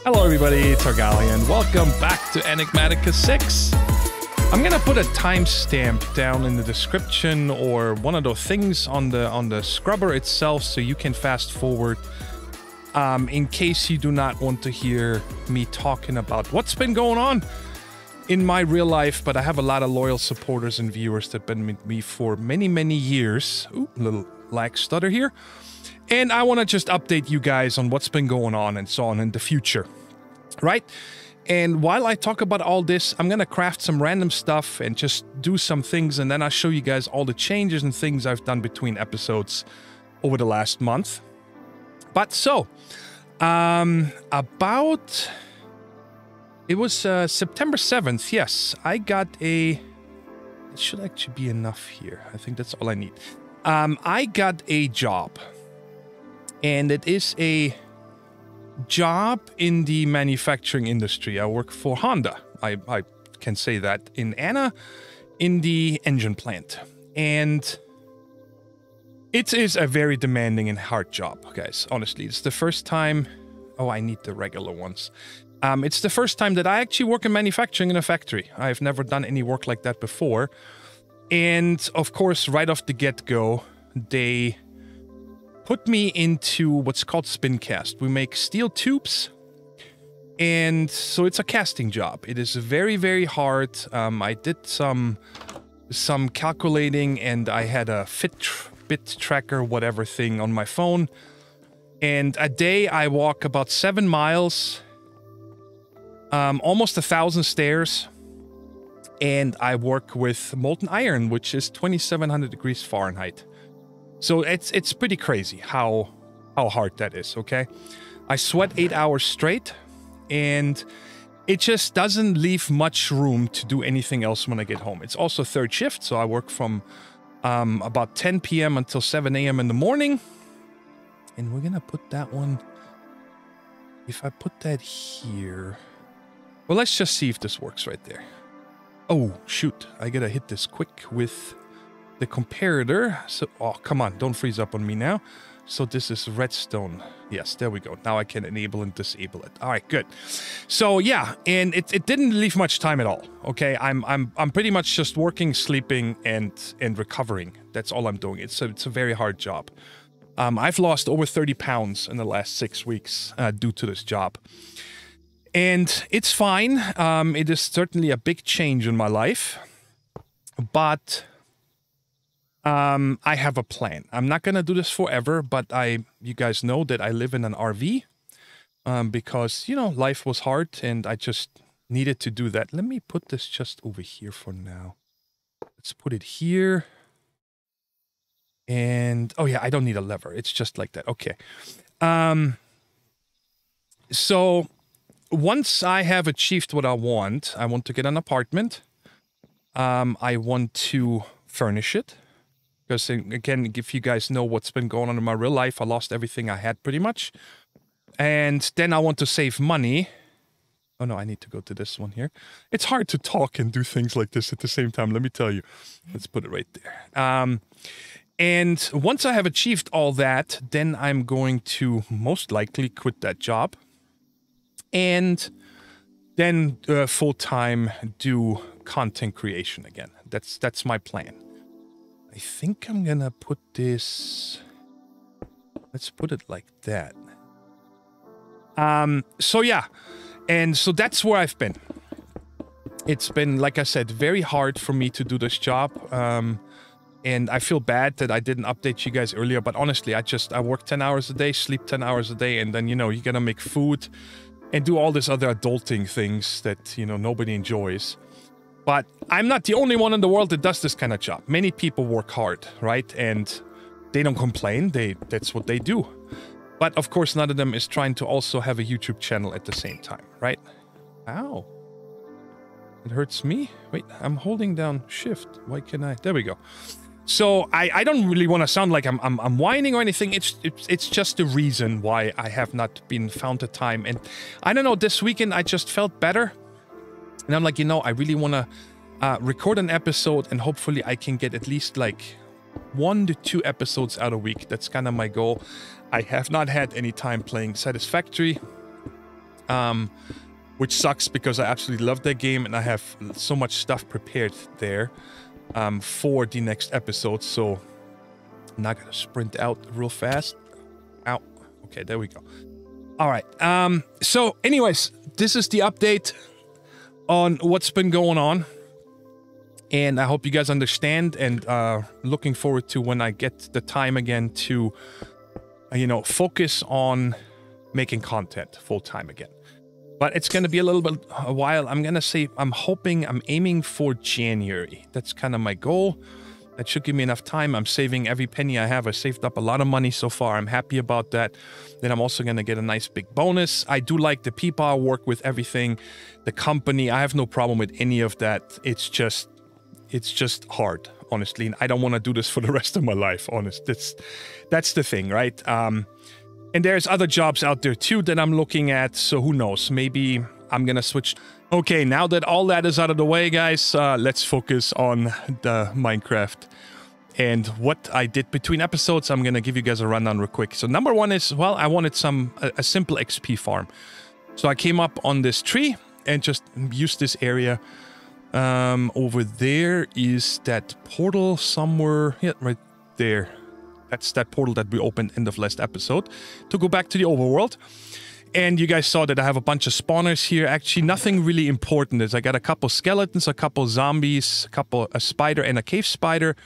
Hello everybody, Thorgal, welcome back to Enigmatica 6. I'm gonna put a timestamp down in the description or one of those things on the scrubber itself so you can fast forward in case you do not want to hear me talking about what's been going on in my real life, but I have a lot of loyal supporters and viewers that have been with me for many years. Ooh, little lag stutter here. And I want to just update you guys on what's been going on and so on in the future, right? And while I talk about all this, I'm going to craft some random stuff and just do some things, and then I'll show you guys all the changes and things I've done between episodes over the last month. But so, it was September 7th, yes, I got it should actually be enough here. I think that's all I need. I got a job. And it is a job in the manufacturing industry. I work for Honda. I can say that in Anna, in the engine plant. And it is a very demanding and hard job, guys. Honestly, it's the first time... Oh, I need the regular ones. It's the first time that I actually work in manufacturing in a factory. I've never done any work like that before. And, of course, right off the get-go, they... put me into what's called spin cast. We make steel tubes, and so it's a casting job. It is very hard. I did some calculating, and I had a bit tracker, whatever thing on my phone. And a day I walk about 7 miles, almost 1,000 stairs, and I work with molten iron, which is 2,700 degrees Fahrenheit. So it's pretty crazy how hard that is, okay? I sweat 8 hours straight, and it just doesn't leave much room to do anything else when I get home. It's also third shift, so I work from about 10 p.m. until 7 a.m. in the morning. And we're gonna put that one... If I put that here... Well, let's just see if this works right there. Oh, shoot. I gotta hit this quick with... the comparator. So, oh, come on, don't freeze up on me now. So this is redstone. Yes, there we go. Now I can enable and disable it. All right, good. So yeah, and it didn't leave much time at all. Okay, I'm pretty much just working, sleeping, and recovering. That's all I'm doing. It's a very hard job. I've lost over 30 pounds in the last 6 weeks due to this job, and it's fine. It is certainly a big change in my life, but I have a plan. I'm not gonna do this forever, but you guys know that I live in an RV, because, you know, life was hard and I just needed to do that. Let me put this just over here for now. Let's put it here. And, oh yeah, I don't need a lever. It's just like that. Okay. So once I have achieved what I want to get an apartment. I want to furnish it. Because, again, if you guys know what's been going on in my real life, I lost everything I had pretty much. And then I want to save money. Oh, no, I need to go to this one here. It's hard to talk and do things like this at the same time, let me tell you. Let's put it right there. And once I have achieved all that, then I'm going to most likely quit that job. And then full-time do content creation again. That's my plan. I think I'm gonna put this... Let's put it like that. So yeah. And so that's where I've been. It's been, like I said, very hard for me to do this job. And I feel bad that I didn't update you guys earlier, but honestly, I work 10 hours a day, sleep 10 hours a day, and then, you know, you gotta make food and do all this other adulting things that, you know, nobody enjoys. But I'm not the only one in the world that does this kind of job. Many people work hard, right? And they don't complain. That's what they do. But of course, none of them is trying to also have a YouTube channel at the same time, right? Ow. It hurts me. Wait, I'm holding down shift. Why can't I? There we go. So I don't really want to sound like I'm whining or anything. It's just the reason why I have not been found the time. And I don't know, this weekend I just felt better. And I'm like, you know, I really want to record an episode, and hopefully I can get at least like 1 to 2 episodes out a week. That's kind of my goal. I have not had any time playing Satisfactory. which sucks because I absolutely love that game and I have so much stuff prepared there for the next episode. So I'm not gonna sprint out real fast. Ow. Okay, there we go. All right. So anyways, this is the update on what's been going on. And I hope you guys understand, and looking forward to when I get the time again to, you know, focus on making content full time again. But it's going to be a little bit a while. I'm going to say I'm aiming for January. That's kind of my goal. That should give me enough time. I'm saving every penny I have. I saved up a lot of money so far. I'm happy about that. Then I'm also going to get a nice big bonus. I do like the people I work with, everything. The company, I have no problem with any of that. It's just hard, honestly. And I don't want to do this for the rest of my life, honest. That's the thing, right? And there's other jobs out there too that I'm looking at. So who knows? Maybe I'm going to switch. Okay, now that all that is out of the way, guys, let's focus on the Minecraft and what I did between episodes. I'm going to give you guys a rundown real quick. So number one is, well, I wanted a simple XP farm. So I came up on this tree and just used this area. Over there is that portal somewhere. Yeah, right there. That's that portal that we opened end of last episode to go back to the overworld. And you guys saw that I have a bunch of spawners here. Actually, nothing really important. Is I got a couple skeletons, a couple zombies, a spider and a cave spider,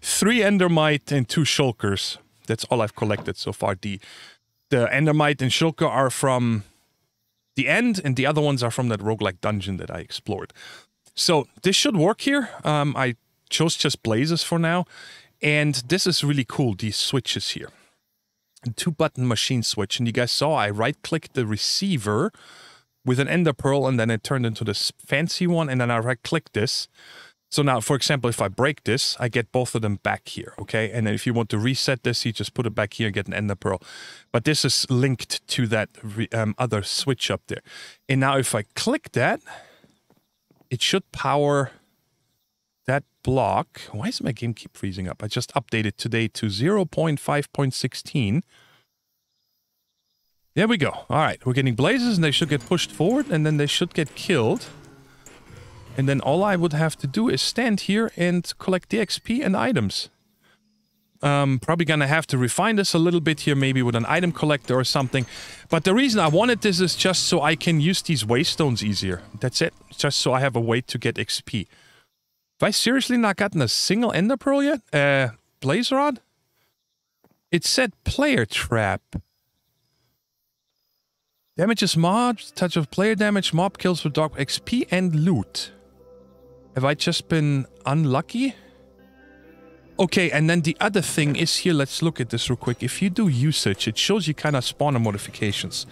3 endermite and 2 shulkers. That's all I've collected so far. The endermite and shulker are from the end, and the other ones are from that roguelike dungeon that I explored. So this should work here. I chose just blazes for now. And this is really cool, these switches here. A 2-button machine switch. And you guys saw I right-clicked the receiver with an ender pearl, and then it turned into this fancy one, and then I right-click this. So now, for example, if I break this, I get both of them back here, okay? And then if you want to reset this, you just put it back here and get an ender pearl. But this is linked to that other switch up there. And now if I click that, it should power that block. Why does my game keep freezing up? I just updated today to 0.5.16. There we go. All right, we're getting blazes, and they should get pushed forward, and then they should get killed. And then all I would have to do is stand here and collect the XP and items. Probably gonna have to refine this a little bit here, maybe with an item collector or something. But the reason I wanted this is just so I can use these waystones easier. That's it. Just so I have a way to get XP. Have I seriously not gotten a single ender pearl yet? Blaze rod? It said player trap. Damages mobs, touch of player damage, mob kills with dark XP and loot. Have I just been unlucky? Okay, and then the other thing is here, let's look at this real quick. If you do usage, it shows you kind of spawner modifications.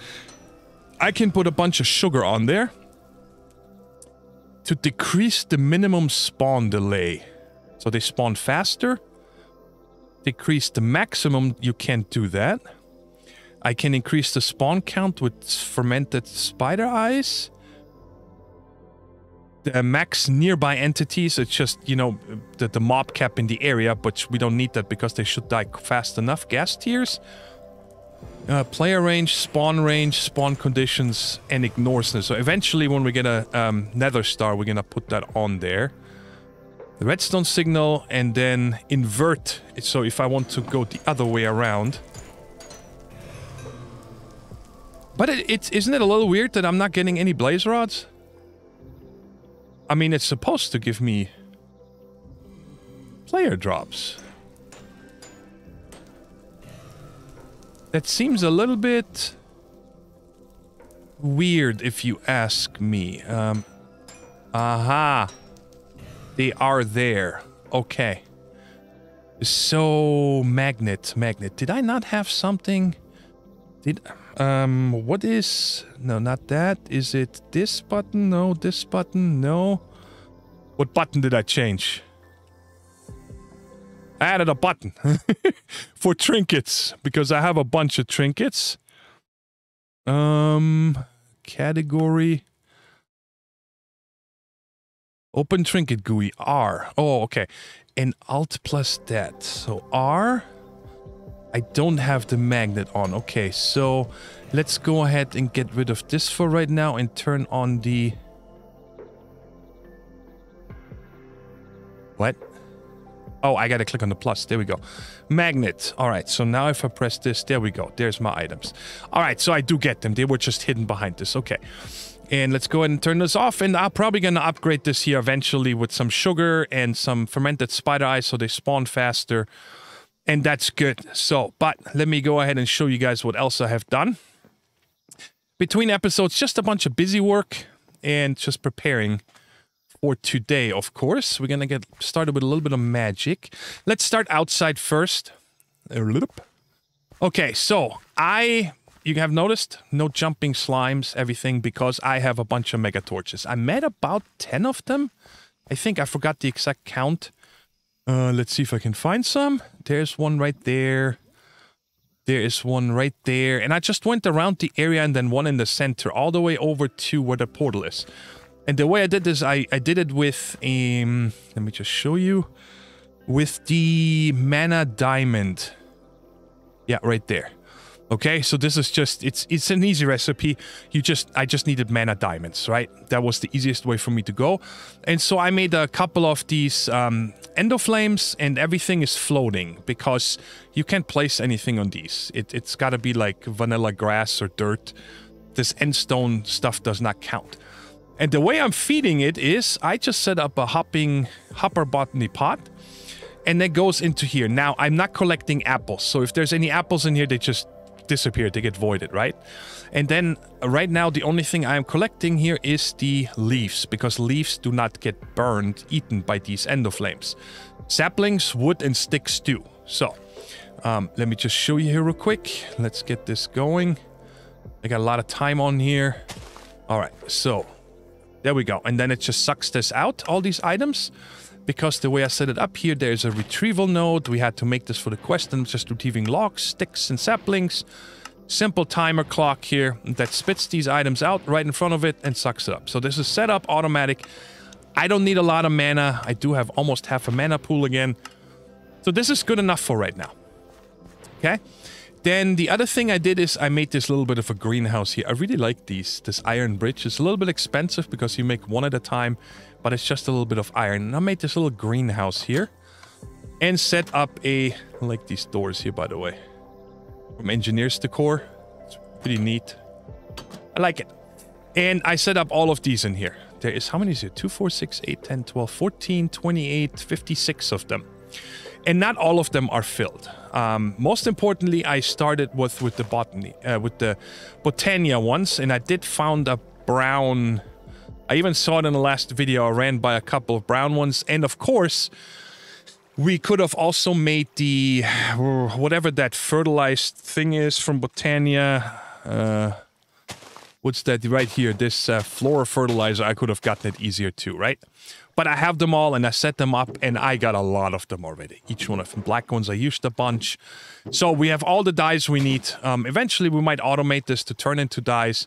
I can put a bunch of sugar on there to decrease the minimum spawn delay. So they spawn faster. Decrease the maximum, you can't do that. I can increase the spawn count with fermented spider eyes. The max nearby entities, it's just, you know, the mob cap in the area, but we don't need that because they should die fast enough. Gas tiers. Player range, spawn conditions, and ignores. So eventually when we get a nether star, we're gonna put that on there. The redstone signal, and then invert. So if I want to go the other way around. But isn't it a little weird that I'm not getting any blaze rods? I mean, it's supposed to give me player drops. That seems a little bit weird if you ask me. Aha. They are there. Okay. So, magnet. Did I not have something? What is... No, not that. Is it this button? No, this button? No. What button did I change? I added a button for trinkets because I have a bunch of trinkets. Category. Open trinket GUI, R. Oh, okay. And Alt plus that. So R. I don't have the magnet on. Okay, so let's go ahead and get rid of this for right now and turn on the... What? Oh, I gotta click on the plus. There we go. Magnet. All right, so now if I press this, there we go. There's my items. All right, so I do get them. They were just hidden behind this. Okay. And let's go ahead and turn this off. And I'm probably gonna upgrade this here eventually with some sugar and some fermented spider eyes so they spawn faster. And that's good. So, but let me go ahead and show you guys what else I have done. Between episodes, just a bunch of busy work and just preparing for today, of course. We're gonna get started with a little bit of magic. Let's start outside first. Okay, so you have noticed no jumping slimes, everything, because I have a bunch of mega torches. I made about 10 of them. I think I forgot the exact count. Let's see if I can find some. There's one right there. There is one right there. And I just went around the area and then one in the center, all the way over to where the portal is. And the way I did this, I did it with, let me just show you, with the mana diamond. Yeah, right there. Okay, so this is just, it's an easy recipe. I just needed mana diamonds, right? That was the easiest way for me to go. And so I made a couple of these endo flames, and everything is floating because you can't place anything on these. It's got to be like vanilla grass or dirt. This endstone stuff does not count. And the way I'm feeding it is I just set up a hopper botany pot, and that goes into here. Now, I'm not collecting apples, so if there's any apples in here, they just disappear, they get voided, right? And then right now the only thing I am collecting here is the leaves, because leaves do not get burned, eaten by these endo flames. Saplings, wood, and sticks do. So let me just show you here real quick. Let's get this going. I got a lot of time on here. All right, so there we go. And then it just sucks this out, all these items. Because the way I set it up here, there's a retrieval node. We had to make this for the quest, and just retrieving logs, sticks, and saplings. Simple timer clock here that spits these items out right in front of it and sucks it up. So this is set up automatic. I don't need a lot of mana. I do have almost half a mana pool again. So this is good enough for right now. Okay. Then the other thing I did is I made this little bit of a greenhouse here. I really like these. This iron bridge is a little bit expensive because you make one at a time, but it's just a little bit of iron. And I made this little greenhouse here and set up I like these doors here, by the way, from Engineer's Decor. It's pretty neat. I like it. And I set up all of these in here. There is, how many is it? 2, 4, 6, 8, 10, 12, 14, 28, 56 of them. And not all of them are filled. Most importantly, I started with the botany, with the Botania ones, and I did found a brown. I even saw it in the last video. I ran by a couple of brown ones, and of course, we could have also made the whatever that fertilized thing is from Botania. What's that right here? This flora fertilizer. I could have gotten it easier too, right? But I have them all, and I set them up, and I got a lot of them already. Each one of them. Black ones, I used a bunch. So we have all the dyes we need. Eventually, we might automate this to turn into dyes.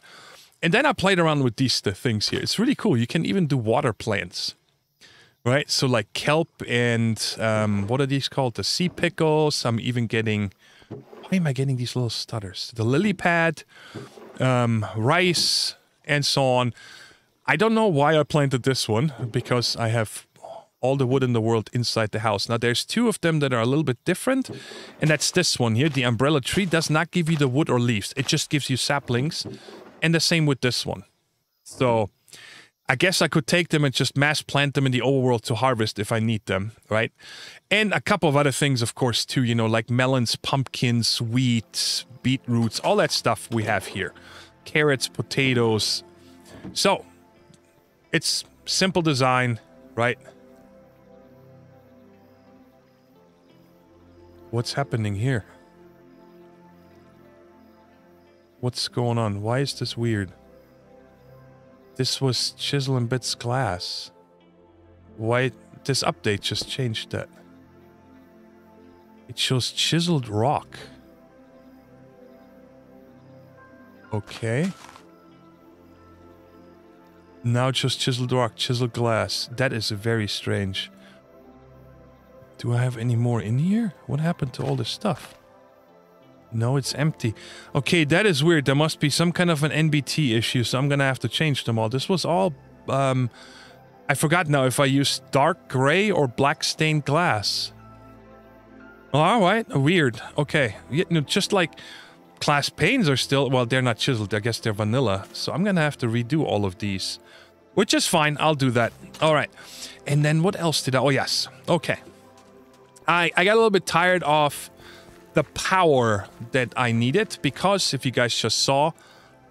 And then I played around with these things here. It's really cool. You can even do water plants, right? So like kelp and what are these called? The sea pickles. I'm even getting... Why am I getting these little stutters? The lily pad, rice, and so on. I don't know why I planted this one, because I have all the wood in the world inside the house. Now, there's two of them that are a little bit different, and that's this one here. The umbrella tree does not give you the wood or leaves. It just gives you saplings, and the same with this one. So, I guess I could take them and just mass plant them in the overworld to harvest if I need them, right? And a couple of other things, of course, too, you know, like melons, pumpkins, wheat, beetroots, all that stuff we have here. Carrots, potatoes. So, it's simple design, right? What's happening here? What's going on? Why is this weird? This was Chisel and Bits glass. Why? This update just changed that. It shows chiseled rock. Okay. Now just chiseled rock, chiseled glass. That is very strange. Do I have any more in here? What happened to all this stuff? No, it's empty. Okay, that is weird. There must be some kind of an NBT issue, so I'm gonna have to change them all. This was all, I forgot now if I use dark gray or black stained glass. All right, weird. Okay, yeah, no, just like class panes are still, well, they're not chiseled. I guess they're vanilla. So I'm gonna have to redo all of these, which is fine. I'll do that. All right. And then what else did I, oh yes. Okay. I got a little bit tired of the power that I needed because if you guys just saw,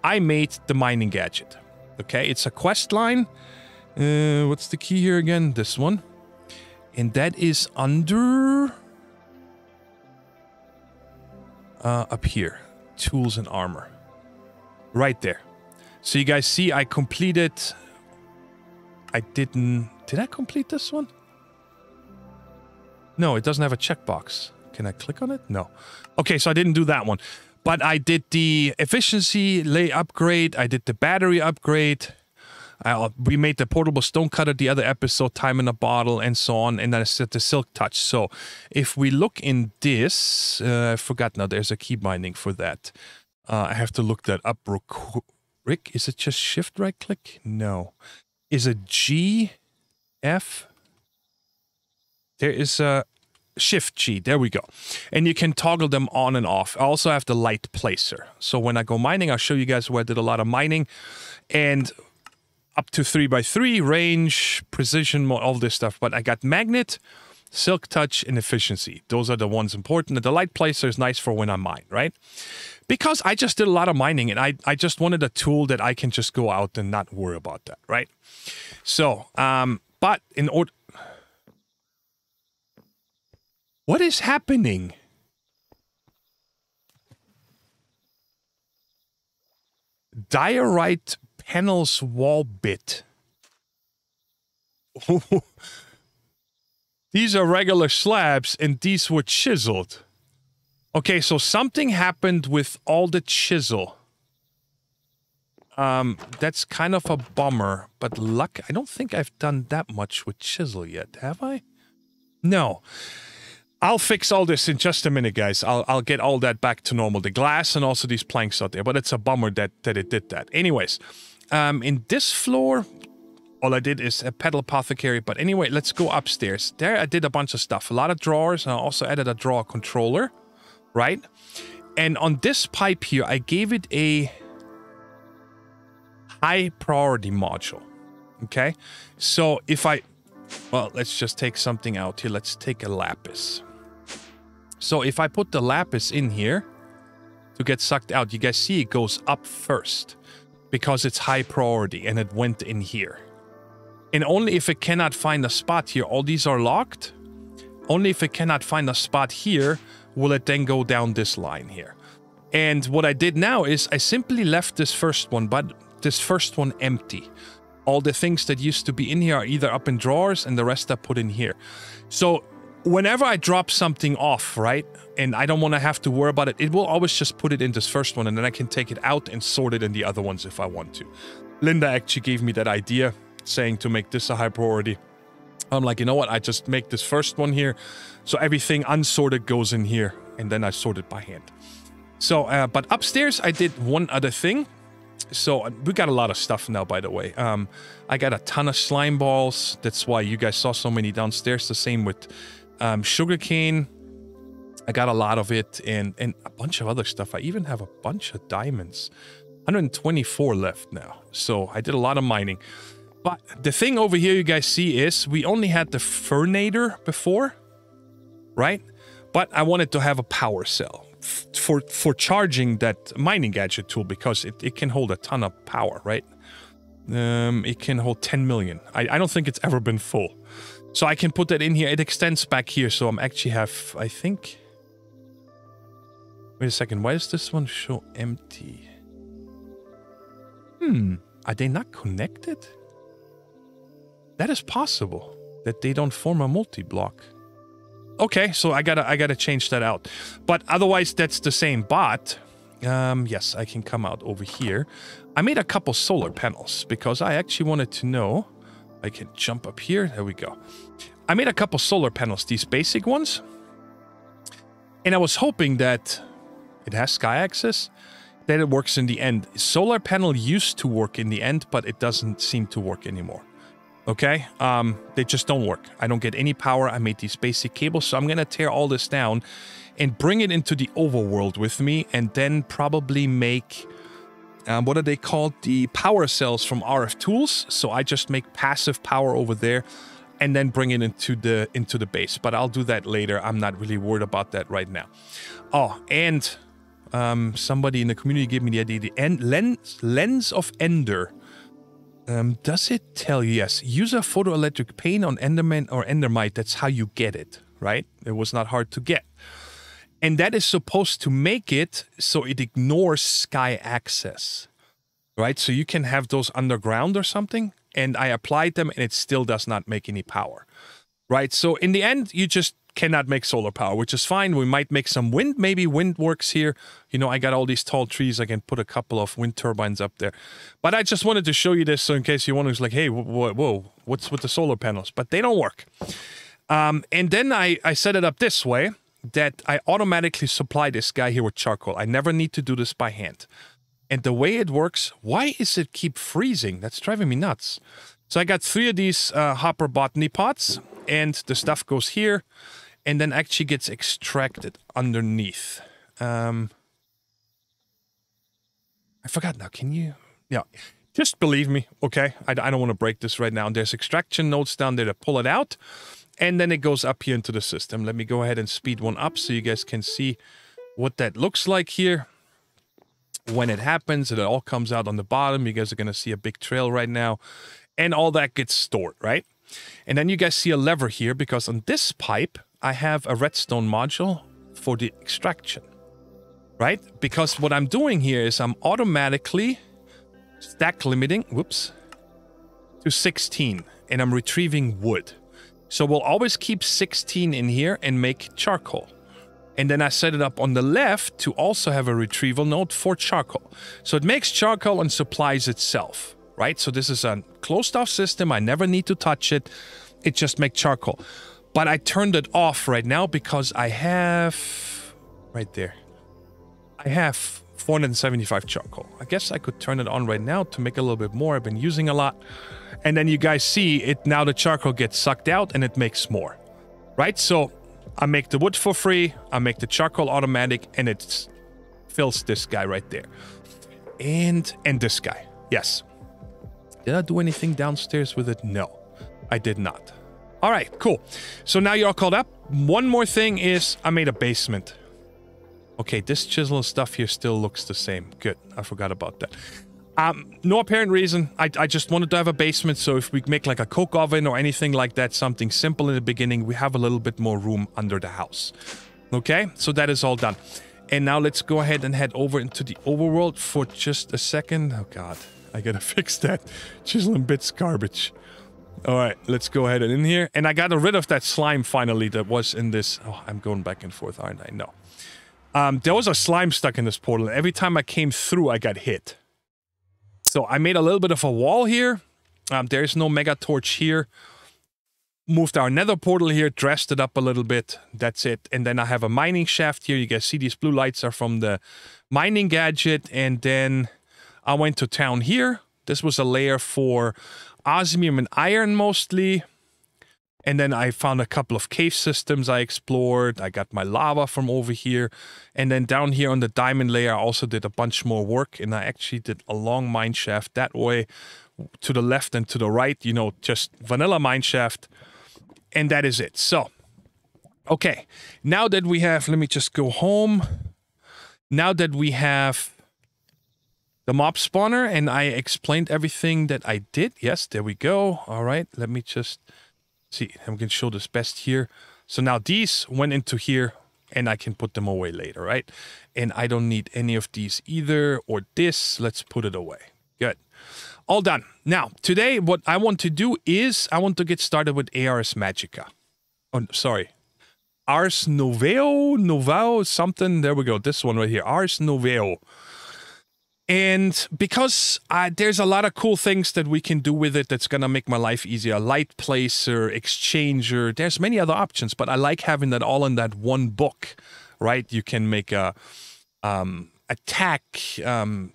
I made the mining gadget. Okay, it's a quest line. What's the key here again? This one. And that is under... up here. Tools and armor. Right there. So you guys see I completed... I didn't... Did I complete this one? No, it doesn't have a checkbox. Can I click on it? No. Okay, so I didn't do that one. But I did the efficiency lay upgrade. I did the battery upgrade. We made the portable stone cutter the other episode, time in a bottle, and so on. And then I set the silk touch. So if we look in this, I forgot now, there's a key binding for that. I have to look that up real quick. Is it just shift right click? No. Is it G, F? There is a shift G. There we go. And you can toggle them on and off. I also have the light placer. So when I go mining, I'll show you guys where I did a lot of mining. And up to 3x3, range, precision, all this stuff. But I got magnet, silk touch, and efficiency. Those are the ones important. And the light placer is nice for when I mine, right? Because I just did a lot of mining and I just wanted a tool that I can just go out and not worry about that, right? So, but in order... What is happening? Diorite panels wall bit. These are regular slabs and these were chiseled. Okay, so something happened with all the chisel. That's kind of a bummer, but luck, I don't think I've done that much with chisel yet, have I? No. I'll fix all this in just a minute, guys. I'll get all that back to normal. The glass and also these planks out there. But it's a bummer that it did that. Anyways, in this floor, all I did is a pedal apothecary. But anyway, let's go upstairs. There I did a bunch of stuff. A lot of drawers. And I also added a drawer controller. Right? And on this pipe here, I gave it a high priority module. Okay? So if I... Well, let's just take something out here. Let's take a lapis. So if I put the lapis in here to get sucked out, you guys see it goes up first because it's high priority and it went in here. And only if it cannot find a spot here, all these are locked. Only if it cannot find a spot here will it then go down this line here. And what I did now is I simply left this first one, but this first one empty. All the things that used to be in here are either up in drawers and the rest are put in here. So whenever I drop something off, right, and I don't want to have to worry about it, it will always just put it in this first one and then I can take it out and sort it in the other ones if I want to. Linda actually gave me that idea, saying to make this a high priority. I'm like, you know what, I just make this first one here, so everything unsorted goes in here, and then I sort it by hand. So, but upstairs I did one other thing. So we got a lot of stuff now, by the way. I got a ton of slime balls. That's why you guys saw so many downstairs. The same with sugarcane. I got a lot of it and a bunch of other stuff. I even have a bunch of diamonds. 124 left now. So I did a lot of mining. But the thing over here you guys see is we only had the Fernator before, right? But I wanted to have a power cell for charging that mining gadget tool because it can hold a ton of power, right? It can hold 10 million. I don't think it's ever been full. So I can put that in here. It extends back here, so I'm actually have, I think... Wait a second, why does this one show empty? Are they not connected? That is possible, that they don't form a multi-block. Okay, so I gotta change that out. But otherwise, that's the same. But, yes, I can come out over here. I made a couple solar panels because I actually wanted to know. I can jump up here. There we go. I made a couple solar panels, these basic ones. And I was hoping that it has sky access, then it works in the end. Solar panel used to work in the end, but it doesn't seem to work anymore. Okay? They just don't work. I don't get any power. I made these basic cables, so I'm gonna tear all this down and bring it into the overworld with me, and then probably make, what are they called? The power cells from RF Tools. So I just make passive power over there, and then bring it into the base. But I'll do that later. I'm not really worried about that right now. Oh, and somebody in the community gave me the idea. The lens of Ender. Does it tell you? Yes. Use a photoelectric paint on Enderman or Endermite. That's how you get it, right? It was not hard to get. And that is supposed to make it so it ignores sky access, right? So you can have those underground or something. And I applied them, and it still does not make any power, right? So in the end, you just cannot make solar power, which is fine. We might make some wind. Maybe wind works here. You know, I got all these tall trees. I can put a couple of wind turbines up there. But I just wanted to show you this, so in case you wonder, it's like, hey, whoa, what's with the solar panels? But they don't work. And then I set it up this way, that I automatically supply this guy here with charcoal. I never need to do this by hand. And the way it works, why is it keep freezing? That's driving me nuts. So I got 3 of these hopper botany pots, and the stuff goes here, and then actually gets extracted underneath. I forgot now, can you? Yeah, just believe me, okay? I don't want to break this right now. And there's extraction nodes down there to pull it out, and then it goes up here into the system. Let me go ahead and speed one up so you guys can see what that looks like here. When it happens, it all comes out on the bottom. You guys are going to see a big trail right now. And all that gets stored, right? And then you guys see a lever here, because on this pipe, I have a redstone module for the extraction, right? Because what I'm doing here is I'm automatically stack limiting, whoops, to 16. And I'm retrieving wood. So we'll always keep 16 in here and make charcoal. And then I set it up on the left to also have a retrieval node for charcoal. So it makes charcoal and supplies itself, right? So this is a closed off system. I never need to touch it. It just makes charcoal. But I turned it off right now because I have, right there, I have 475 charcoal. I guess I could turn it on right now to make a little bit more. I've been using a lot. And then you guys see it, now the charcoal gets sucked out and it makes more, right? So I make the wood for free, I make the charcoal automatic, and it fills this guy right there. And this guy, yes. Did I do anything downstairs with it? No, I did not. All right, cool. So now you're all caught up. One more thing is I made a basement. Okay, this chisel stuff here still looks the same. Good, I forgot about that. No apparent reason. I just wanted to have a basement, so if we make like a coke oven or anything like that, something simple in the beginning, we have a little bit more room under the house. Okay, so that is all done. And now let's go ahead and head over into the overworld for just a second. Oh god, I gotta fix that. Chisel and bits garbage. Alright, let's go ahead and in here. And I got rid of that slime finally that was in this. Oh, I'm going back and forth, aren't I? No. There was a slime stuck in this portal. Every time I came through, I got hit. So I made a little bit of a wall here. There's no mega torch here. Moved our nether portal here, dressed it up a little bit. That's it. And then I have a mining shaft here. You guys see these blue lights are from the mining gadget. And then I went to town here. This was a layer for osmium and iron mostly. And then I found a couple of cave systems I explored. I got my lava from over here. And then down here on the diamond layer, I also did a bunch more work. And I actually did a long mine shaft that way to the left and to the right. You know, just vanilla mine shaft. And that is it. So, okay. Now that we have, let me just go home. Now that we have the mob spawner and I explained everything that I did. Yes, there we go. All right, let me just... see, I'm going to show this best here. So now these went into here, and I can put them away later, right? And I don't need any of these either, or this. Let's put it away. Good. All done. Now, today, what I want to do is, I want to get started with Ars Magica. Oh, sorry. Ars Nouveau, something. There we go. This one right here. Ars Nouveau. And because there's a lot of cool things that we can do with it that's going to make my life easier. Light placer, exchanger. There's many other options, but I like having that all in that one book, right? You can make a attack,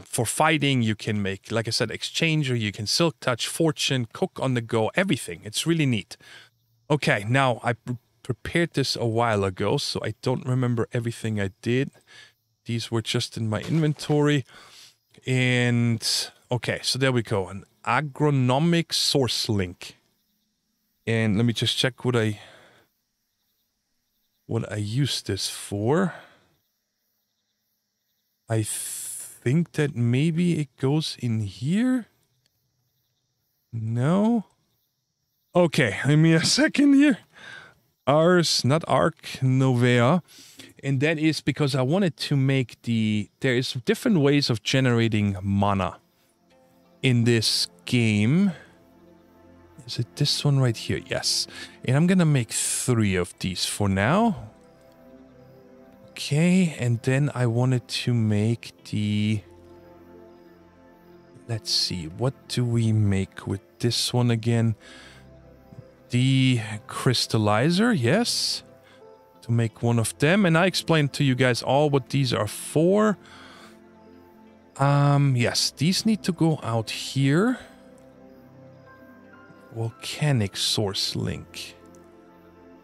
for fighting. You can make, like I said, exchanger. You can silk touch, fortune, cook on the go, everything. It's really neat. Okay, now I prepared this a while ago, so I don't remember everything I did. These were just in my inventory. And okay, so there we go. An agronomic source link. And let me just check what I use this for. I think that maybe it goes in here. No. Okay, give me a second here. Ars, not Arc, Nouveau. And that is because I wanted to make there is different ways of generating mana in this game. Is it this one right here? Yes. And I'm gonna make 3 of these for now. Okay, and then I wanted to make let's see, what do we make with this one again? The crystallizer, yes. To make one of them, and I explained to you guys all what these are for. Yes, these need to go out here. Volcanic source link.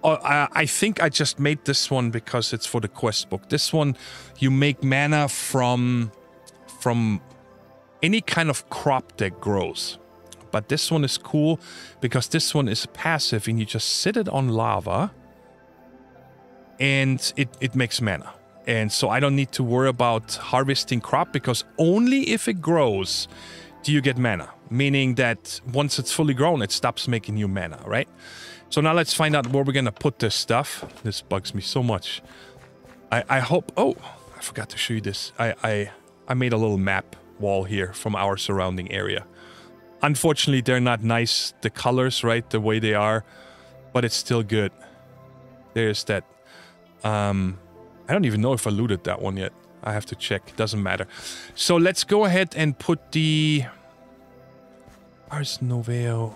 Oh, I think I just made this one because it's for the quest book. This one, you make mana from any kind of crop that grows. But this one is cool because this one is passive and you just sit it on lava. And it makes mana. And so I don't need to worry about harvesting crop because only if it grows do you get mana. Meaning that once it's fully grown, it stops making you mana, right? So now let's find out where we're going to put this stuff. This bugs me so much. I hope... Oh, I forgot to show you this. I made a little map wall here from our surrounding area. Unfortunately, they're not nice, the colors, right? The way they are. But it's still good. There's that... I don't even know if I looted that one yet. I have to check. It doesn't matter. So let's go ahead and put the... Ars Nouveau.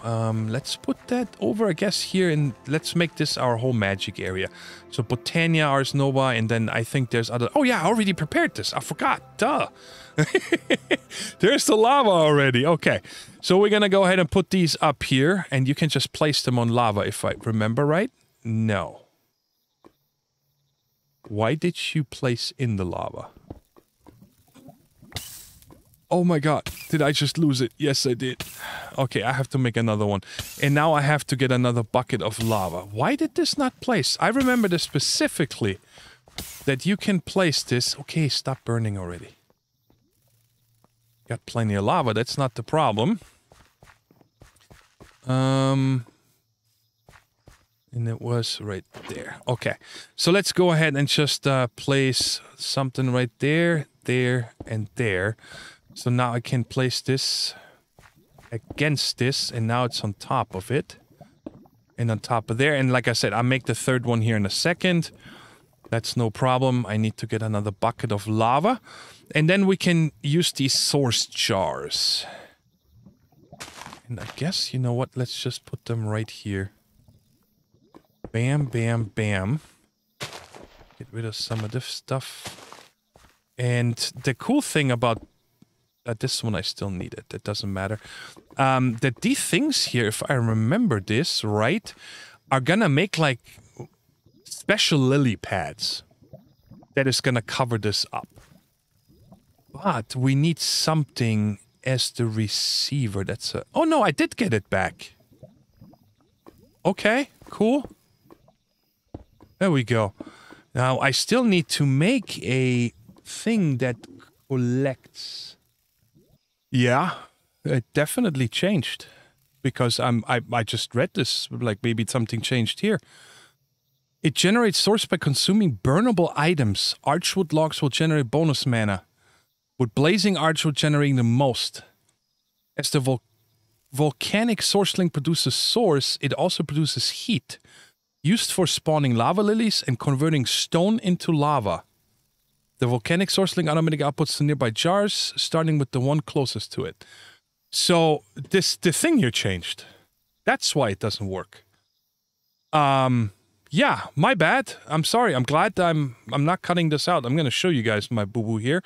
Let's put that over, I guess, here, and let's make this our whole magic area. So Botania, Ars Nova, and then I think there's other... Oh yeah, I already prepared this. I forgot. Duh. There's the lava already. Okay. So we're gonna go ahead and put these up here, and you can just place them on lava if I remember right. No. Why did you place in the lava? Oh my god, did I just lose it? Yes, I did. Okay, I have to make another one. And now I have to get another bucket of lava. Why did this not place? I remember this specifically. That you can place this... Okay, stop burning already. Got plenty of lava, that's not the problem. And it was right there. Okay, so let's go ahead and just place something right there, there, and there. So now I can place this against this, and now it's on top of it. And on top of there. And like I said, I'll make the third one here in a second. That's no problem. I need to get another bucket of lava. And then we can use these source jars. And I guess, you know what? Let's just put them right here. Bam, bam, bam. Get rid of some of this stuff. And the cool thing about this one, I still need it. That doesn't matter. That these things here, if I remember this right, are gonna make like special lily pads that is gonna cover this up. But we need something as the receiver. That's a... Oh no, I did get it back. Okay, cool. There we go. Now, I still need to make a thing that collects. Yeah, it definitely changed. Because I just read this, like maybe something changed here. It generates source by consuming burnable items. Archwood logs will generate bonus mana, with blazing archwood generating the most. As the volcanic source link produces source, it also produces heat. Used for spawning lava lilies and converting stone into lava. The volcanic source link automatically outputs to nearby jars, starting with the one closest to it. So, the thing here changed. That's why it doesn't work. yeah, my bad. I'm sorry. I'm glad I'm not cutting this out. I'm going to show you guys my boo-boo here.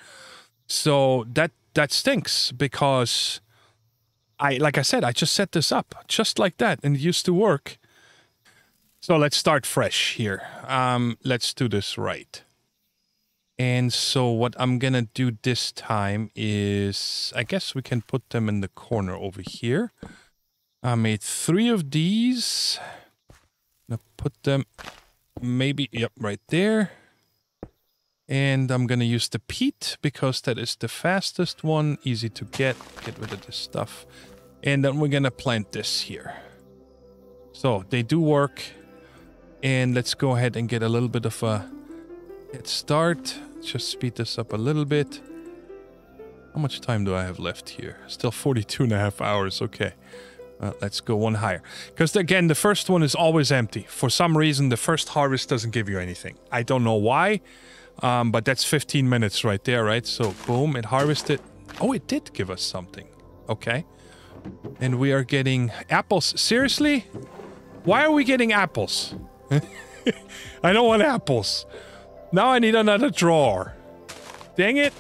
So that stinks because like I said, I just set this up just like that and it used to work. So let's start fresh here. Let's do this right. And so what I'm going to do this time is, I guess we can put them in the corner over here. I made 3 of these. I'm going to put them maybe, yep, right there. And I'm going to use the peat because that is the fastest one. Easy to get. Get rid of this stuff. And then we're going to plant this here. So they do work. And let's go ahead and get a little bit of a head start. Just speed this up a little bit. How much time do I have left here? Still 42.5 hours. Okay. Let's go one higher. Because again, the first one is always empty. For some reason, the first harvest doesn't give you anything. I don't know why. But that's 15 minutes right there, right? So boom, it harvested. Oh, it did give us something. Okay. And we are getting apples. Seriously? Why are we getting apples? I don't want apples. Now I need another drawer. Dang it.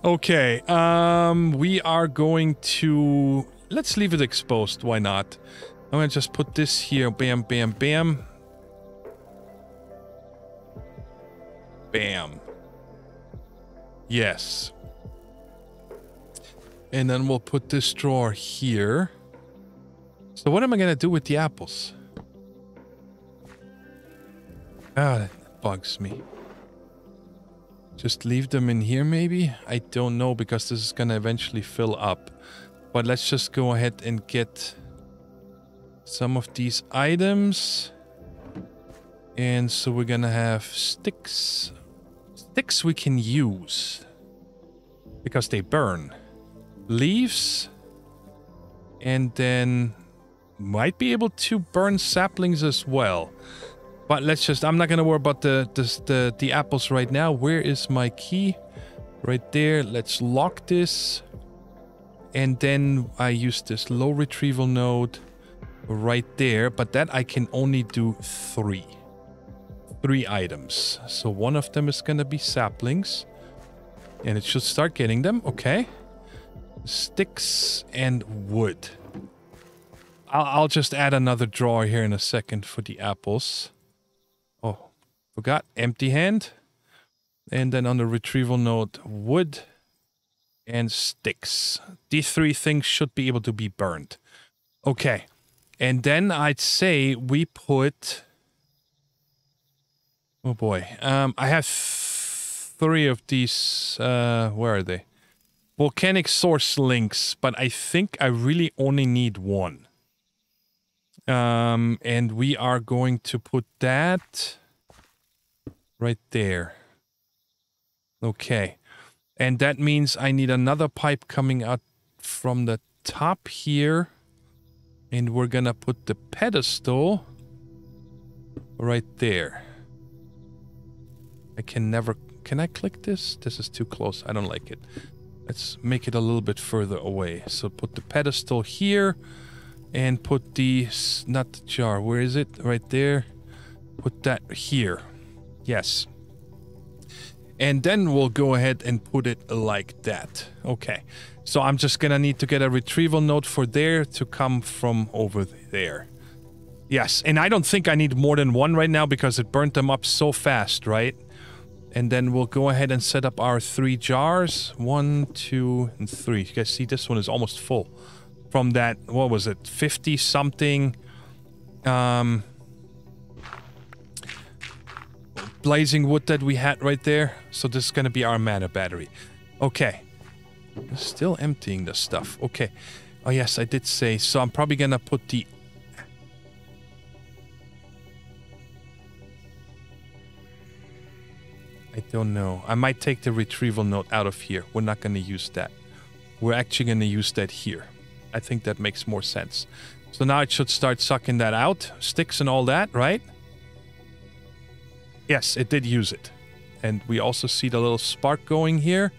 Okay, we are going to... Let's leave it exposed, why not? I'm gonna just put this here. Bam, bam, bam. Bam. Yes. And then we'll put this drawer here. So what am I gonna do with the apples? Ah, that bugs me. Just leave them in here maybe? I don't know because this is gonna eventually fill up. But let's just go ahead and get some of these items. And so we're gonna have sticks. Sticks we can use because they burn. Leaves. And then might be able to burn saplings as well. But let's just, I'm not gonna worry about the apples right now. Where is my key? Right there. Let's lock this. And then I use this low retrieval node right there. But that I can only do 3. 3 items. So one of them is gonna be saplings. And it should start getting them. Okay. Sticks and wood. I'll just add another drawer here in a second for the apples. Oh, forgot. Empty hand. And then on the retrieval node, wood and sticks. These 3 things should be able to be burned. Okay. And then I'd say we put... Oh boy. I have 3 of these. Where are they? Volcanic source links, but I think I really only need 1. And we are going to put that right there. Okay. And that means I need another pipe coming out from the top here. And we're gonna put the pedestal right there. I can never... Can I click this? This is too close. I don't like it. Let's make it a little bit further away. So put the pedestal here. And put the... Not the jar. Where is it? Right there. Put that here. Yes. And then we'll go ahead and put it like that. Okay. So I'm just gonna need to get a retrieval node for there to come from over there. Yes. And I don't think I need more than 1 right now because it burnt them up so fast, right? And then we'll go ahead and set up our 3 jars. 1, 2, and 3. You guys see this one is almost full. From that, what was it? 50 something. Blazing wood that we had right there. So this is going to be our mana battery. Okay. Still emptying the stuff. Okay. Oh yes, I did say. So I'm probably going to put the... I don't know. I might take the retrieval node out of here. We're not going to use that. We're actually going to use that here. I think that makes more sense. So now it should start sucking that out. Sticks and all that, right? Yes, it did use it. And we also see the little spark going here.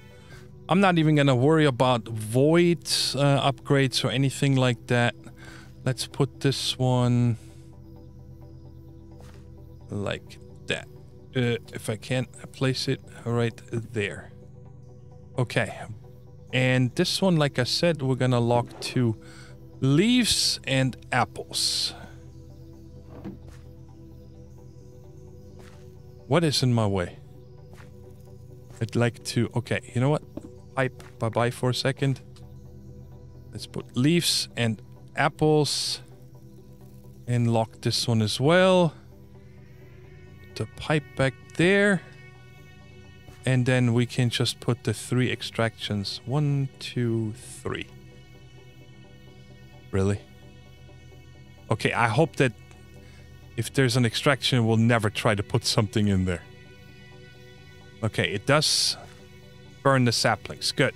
I'm not even going to worry about void upgrades or anything like that. Let's put this one... like that. If I can place it right there. Okay. And this one, like I said, we're gonna lock to leaves and apples. What is in my way? I'd like to... Okay, you know what? Pipe bye-bye for a second. Let's put leaves and apples. And lock this one as well. The pipe back there. And then we can just put the 3 extractions. 1, 2, 3. Really? Okay, I hope that if there's an extraction, we'll never try to put something in there. Okay, it does burn the saplings. Good.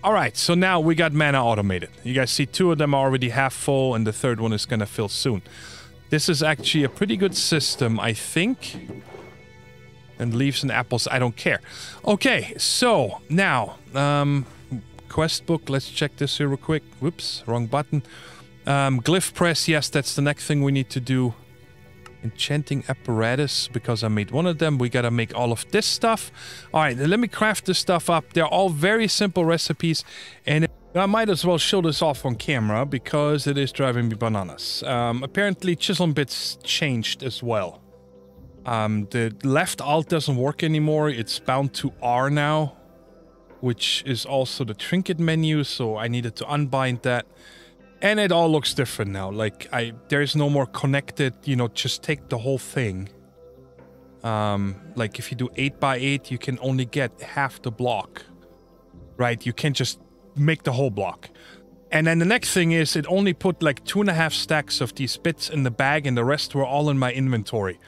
Alright, so now we got mana automated. You guys see 2 of them are already half full, and the 3rd one is gonna fill soon. This is actually a pretty good system, I think. And leaves and apples, I don't care. Okay, so now, quest book, let's check this here real quick. Whoops, wrong button. Glyph press, yes, that's the next thing we need to do. Enchanting apparatus, because I made one of them. We gotta make all of this stuff. Alright, let me craft this stuff up. They're all very simple recipes, and I might as well show this off on camera, because it is driving me bananas. Apparently, chisel and bits changed as well. The left alt doesn't work anymore. It's bound to R now, which is also the trinket menu, so I needed to unbind that. And it all looks different now. Like, there's no more connected, you know, just take the whole thing. Like, if you do 8x8, you can only get half the block. Right? You can't just make the whole block. And then the next thing is, it only put like 2.5 stacks of these bits in the bag, and the rest were all in my inventory.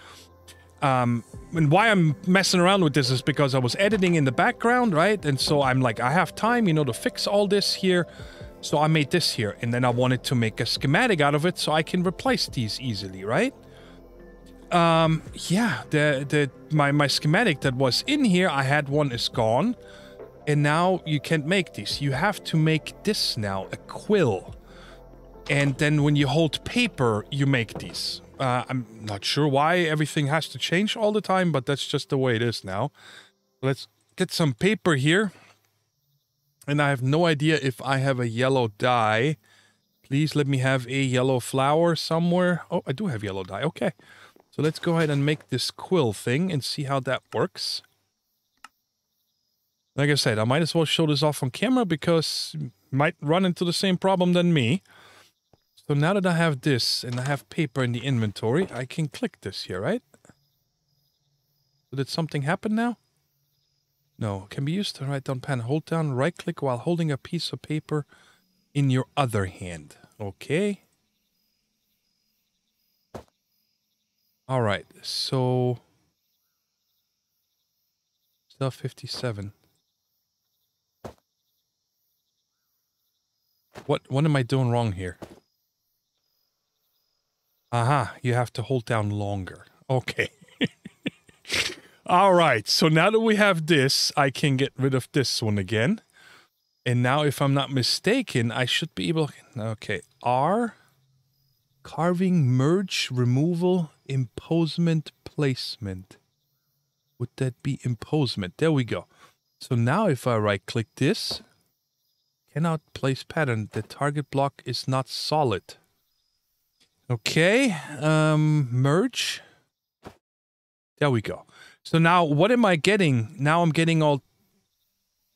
And why I'm messing around with this is because I was editing in the background, right? And so I'm like, I have time, you know, to fix all this here. So I made this here, and then I wanted to make a schematic out of it so I can replace these easily, right? Yeah, my schematic that was in here, I had one is gone, and now you can't make these. You have to make this now, a quill. And then when you hold paper, you make these. I'm not sure why everything has to change all the time, but that's just the way it is now. Let's get some paper here. And I have no idea if I have a yellow dye. Please let me have a yellow flower somewhere. Oh, I do have yellow dye. Okay. So let's go ahead and make this quill thing and see how that works. Like I said, I might as well show this off on camera because you might run into the same problem than me. So now that I have this and I have paper in the inventory, I can click this here, right? So did something happen now? No, can be used to write down pen. Hold down, right click while holding a piece of paper in your other hand. Okay. Alright, so... Still 57. What am I doing wrong here? Aha, you have to hold down longer. Okay. Alright, so now that we have this, I can get rid of this one again. And now, if I'm not mistaken, I should be able... Okay, R... Carving, merge, removal, imposement, placement. Would that be imposement? There we go. So now if I right-click this... Cannot place pattern. The target block is not solid. Okay, merge. There we go. So now, what am I getting? Now I'm getting all...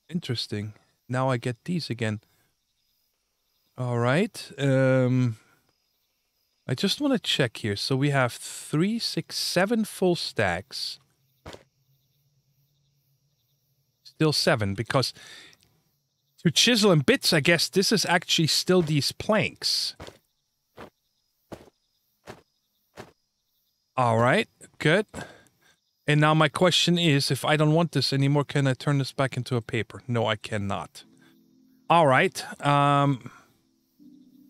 Interesting. Now I get these again. Alright. I just want to check here. So we have 3, 6, 7 full stacks. Still 7, because... To chisel and bits, I guess this is actually still these planks. Alright, good. And now my question is, if I don't want this anymore, can I turn this back into a paper? No, I cannot. Alright,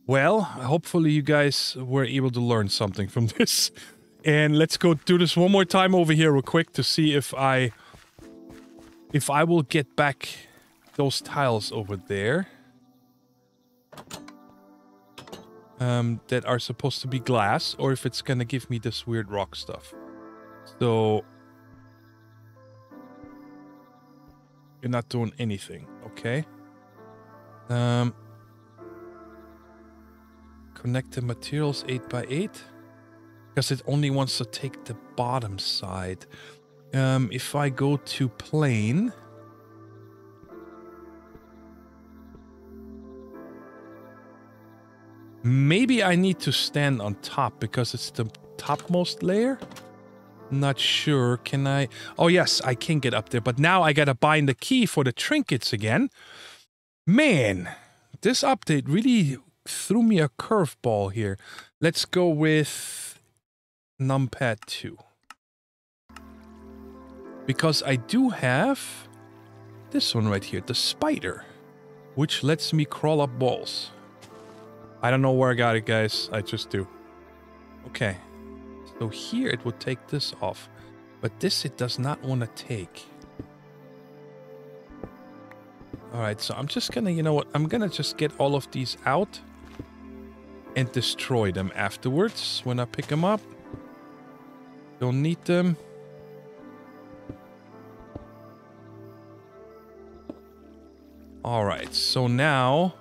well, hopefully you guys were able to learn something from this. And let's go do this one more time over here real quick to see if I will get back those tiles over there. that are supposed to be glass, or if it's gonna give me this weird rock stuff. So you're not doing anything, okay? Connect the materials 8x8 because it only wants to take the bottom side. If I go to plane, maybe I need to stand on top because it's the topmost layer. Not sure. Can I? Oh, yes, I can get up there, but now I gotta bind the key for the trinkets again. Man, this update really threw me a curveball here. Let's go with numpad 2. Because I do have this one right here, the spider, which lets me crawl up walls. I don't know where I got it, guys. I just do. Okay. So here it would take this off. But this it does not want to take. Alright, so I'm just gonna, you know what? I'm gonna just get all of these out and destroy them afterwards when I pick them up. Don't need them. Alright, so now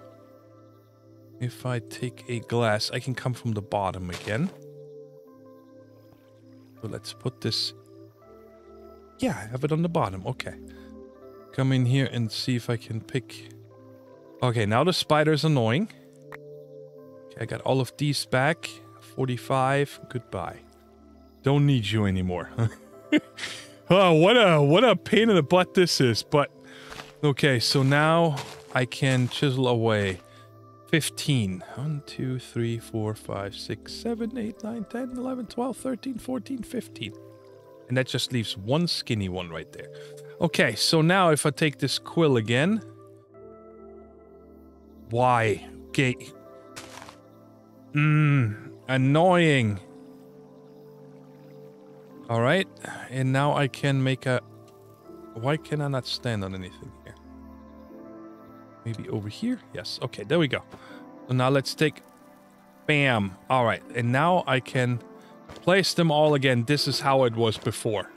if I take a glass, I can come from the bottom again. So let's put this... Yeah, I have it on the bottom. Okay. Come in here and see if I can pick... Okay, now the spider's annoying. Okay, I got all of these back. 45. Goodbye. Don't need you anymore. Oh, what a pain in the butt this is. But, okay, so now I can chisel away. 15. 1, 2, 3, 4, 5, 6, 7, 8, 9, 10, 11, 12, 13, 14, 15. And that just leaves one skinny one right there. Okay, so now if I take this quill again. Why? Okay. Annoying. Alright, and now I can make a... Why can I not stand on anything here? Maybe over here? Yes, okay, there we go. So now let's take... Bam! Alright, and now I can place them all again. This is how it was before.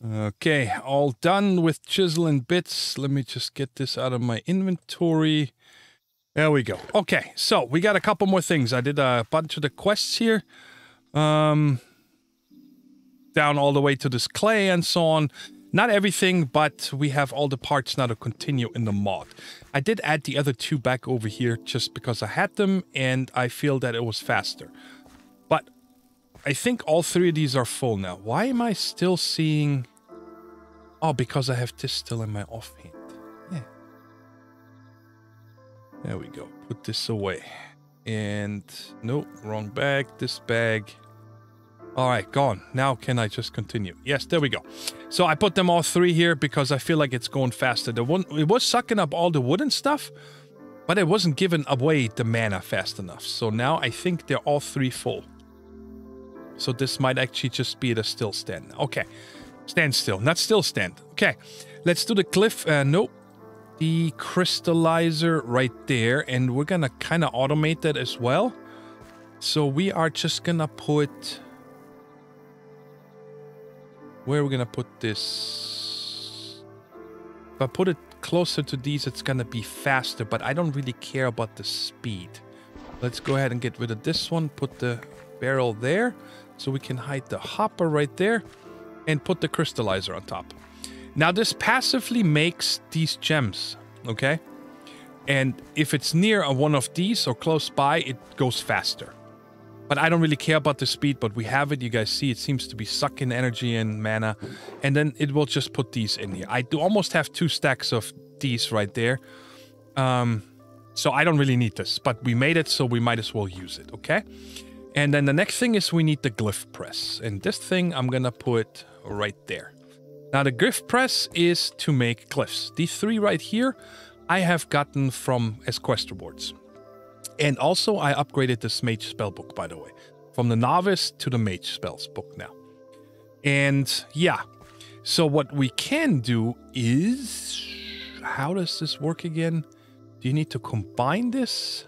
Okay, all done with chisel and bits. Let me just get this out of my inventory. There we go. Okay, so we got a couple more things. I did a bunch of the quests here. Down all the way to this clay and so on. Not everything, but we have all the parts now to continue in the mod. I did add the other 2 back over here just because I had them and I feel that it was faster. But I think all 3 of these are full now. Why am I still seeing... Oh, because I have this still in my offhand. Yeah. There we go. Put this away. And... Nope, wrong bag. This bag... Alright, gone. Now can I just continue? Yes, there we go. So I put them all 3 here because I feel like it's going faster. The one, it was sucking up all the wooden stuff, but it wasn't giving away the mana fast enough. So now I think they're all 3 full. So this might actually just be the still stand. Okay. Stand still. Not still stand. Okay. Let's do the cliff. Nope. The crystallizer right there. And we're gonna kind of automate that as well. So we are just gonna put... Where are we gonna put this? If I put it closer to these, it's gonna be faster, but I don't really care about the speed. Let's go ahead and get rid of this one, put the barrel there, so we can hide the hopper right there, and put the crystallizer on top. Now this passively makes these gems, okay? And if it's near one of these or close by, it goes faster. But I don't really care about the speed, but we have it. You guys see it seems to be sucking energy and mana. And then it will just put these in here. I do almost have 2 stacks of these right there. So I don't really need this. But we made it, so we might as well use it, okay? And then the next thing is we need the glyph press. And this thing I'm going to put right there. Now the glyph press is to make glyphs. These 3 right here I have gotten from as quest rewards. And also, I upgraded this mage spellbook, by the way. From the novice to the mage spells book now. And, yeah. So what we can do is... How does this work again? Do you need to combine this?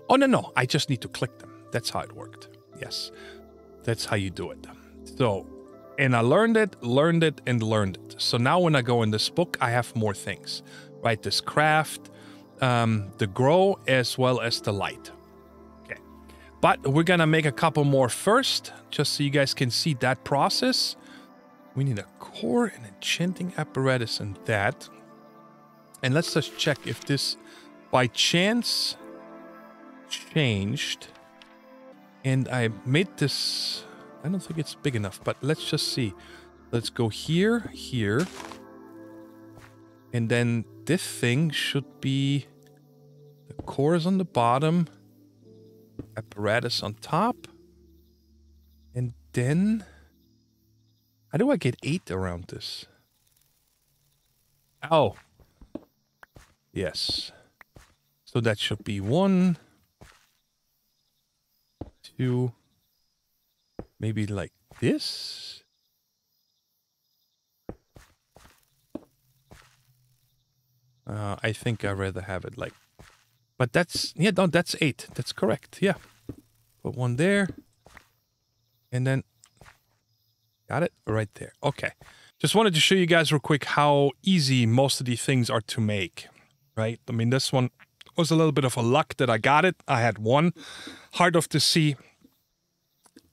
Oh, no. I just need to click them. That's how it worked. Yes. That's how you do it. So, and I learned it. So now when I go in this book, I have more things, right? This craft, the grow, as well as the light. Okay. But we're going to make a couple more first, just so you guys can see that process. We need a core, an enchanting apparatus, and that. And let's just check if this by chance changed. And I made this, I don't think it's big enough, but let's just see. Let's go here. And then this thing should be, the core is on the bottom, apparatus on top. And then, how do I get 8 around this? Oh. Yes. So that should be 1, 2, maybe like this. I think I'd rather have it like, but that's, yeah, no, that's 8. That's correct. Yeah. Put 1 there. And then, got it right there. Okay. Just wanted to show you guys real quick how easy most of these things are to make, right? I mean, this one was a little bit of a luck that I got it. I had 1. Heart of the Sea.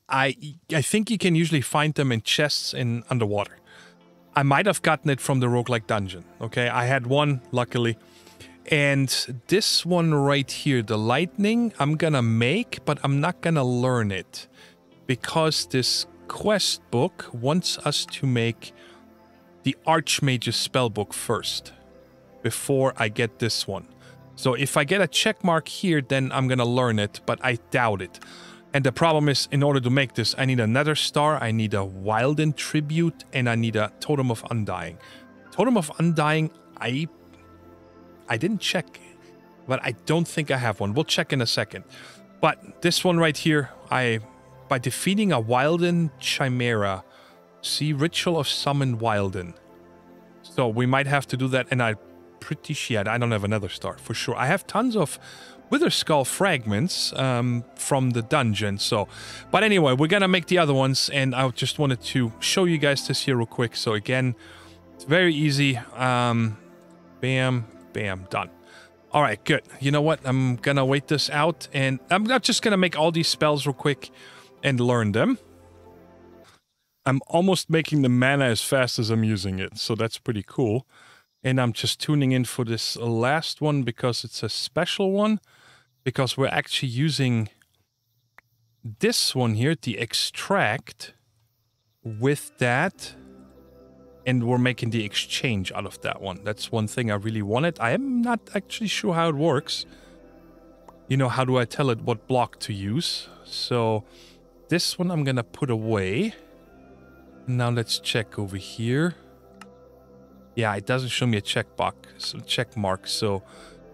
I think you can usually find them in chests in underwater. I might have gotten it from the roguelike dungeon. Okay, I had 1, luckily. And this one right here, the lightning, I'm gonna make, but I'm not gonna learn it. Because this quest book wants us to make the Archmage's spellbook first. Before I get this one. So if I get a check mark here, then I'm gonna learn it, but I doubt it. And the problem is, in order to make this, I need a Nether Star, I need a Wilden Tribute, and I need a Totem of Undying. Totem of Undying, I didn't check, but I don't think I have one. We'll check in a second. But this one right here, by defeating a Wilden Chimera, see Ritual of Summon Wilden. So we might have to do that, and I'm pretty sure I don't have another star for sure. I have tons of Wither Skull fragments from the dungeon. So, but anyway, we're gonna make the other ones, and I just wanted to show you guys this here real quick. So again, it's very easy. Bam, bam, done. All right, good. You know what? I'm gonna wait this out, and I'm not just gonna make all these spells real quick and learn them. I'm almost making the mana as fast as I'm using it, so that's pretty cool. And I'm just tuning in for this last one because it's a special one. Because we're actually using this one here, the extract, with that. And we're making the exchange out of that one. That's one thing I really wanted. I am not actually sure how it works. You know, how do I tell it what block to use? So this one I'm gonna put away. Now let's check over here. Yeah, it doesn't show me a check mark. So,